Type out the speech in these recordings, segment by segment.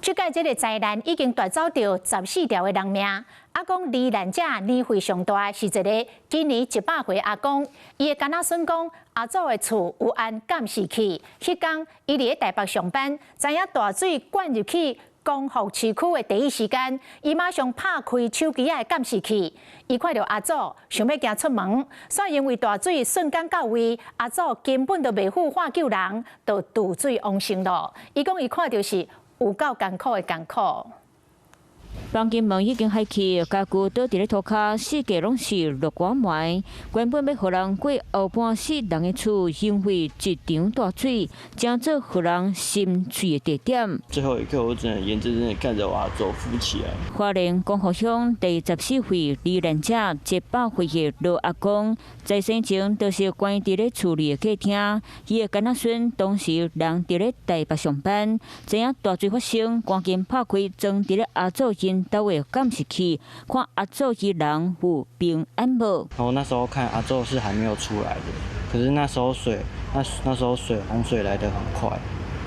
去解这个灾难已经夺走着14条的人命。阿公罹难者年岁上大，是一个今年100岁阿公。伊的囡仔孙讲，阿祖的厝有安监视器，迄天伊伫台北上班，知影大水灌入去光复市区的第一时间，伊马上拍开手机的监视器。伊看到阿祖想要行出门，却因为大水瞬间到位，阿祖根本就袂赴喊救人，就渡水亡生咯。伊讲伊看到是有够艰苦的艰苦。房间门已经开起，家具倒伫咧涂骹，四界拢是落瓜糜。原本要互人过后半世人的厝，因为一场大水，成做互人心碎的地点。最后一刻，我只能眼睁睁地看着我阿祖浮起来。花莲光复乡第14岁罹难者100岁的罗阿公，在生前就是关伫咧厝里的客厅，伊的囡仔孙当时人伫咧台北上班，知影大水发生，赶紧拍开装伫咧阿祖因兜的监视器，看阿祖伊人有平安无。然后那时候看阿祖是还没有出来的，可是那时候洪水来得很快，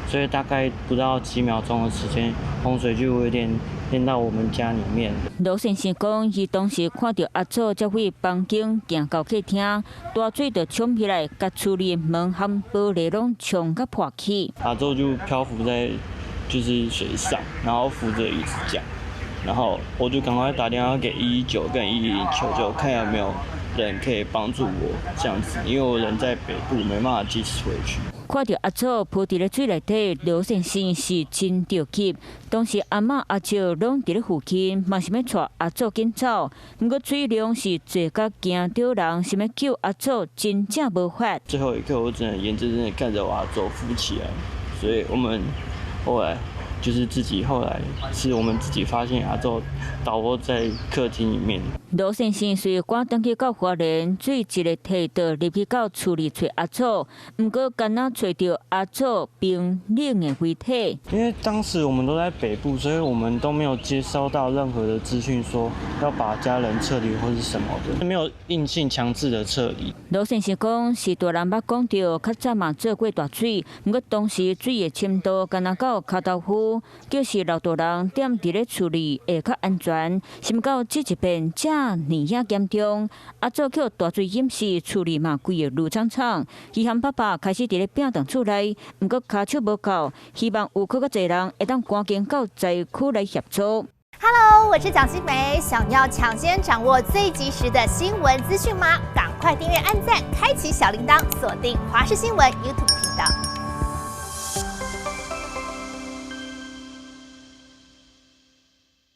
所以大概不到几秒钟的时间，洪水就有点淹到我们家里面。罗先生讲，伊当时看到阿祖才会房间行到客厅，大水就冲起来，甲厝里的门和玻璃拢冲甲破去。阿祖就漂浮在就是水上，然后扶着椅子讲。然后我就赶快打电话给119跟110求救，看有没有人可以帮助我这样子，因为我人在北部，没办法及时回去。看到阿祖浮伫咧水内底，刘先生是真着急。当时阿嬷阿舅拢伫咧附近，嘛想要带阿祖紧走，不过水量是侪甲惊到人，想要救阿祖真正无法。最后一刻，我只能眼睁睁地看着我阿祖浮起来，所以我们后来。后来是我们自己发现阿祖倒卧在客厅里面。罗先生随赶登去到花莲，水一个梯道入去到厝里找阿祖，不过敢若找到阿祖冰冷的遗体。因为当时我们都在北部，所以我们都没有接收到任何的资讯说要把家人撤离或是什么的，没有硬性强制的撤离。罗先生讲是大人捌讲到，较早嘛做过大水，不过当时水的深度敢若到脚豆腐。就是老大人踮伫咧厝里会较安全，想到这一遍遮尔严重，阿祖叫大水淹死厝里嘛，规个路苍苍。伊和爸爸开始伫咧拼当厝内，不过骹手无够，希望有更侪人会当赶紧到灾区来协助。Hello， 我是蒋欣梅，想要抢先掌握最及时的新闻资讯吗？赶快订阅、按赞、开启小铃铛，锁定华视新闻 YouTube 频道。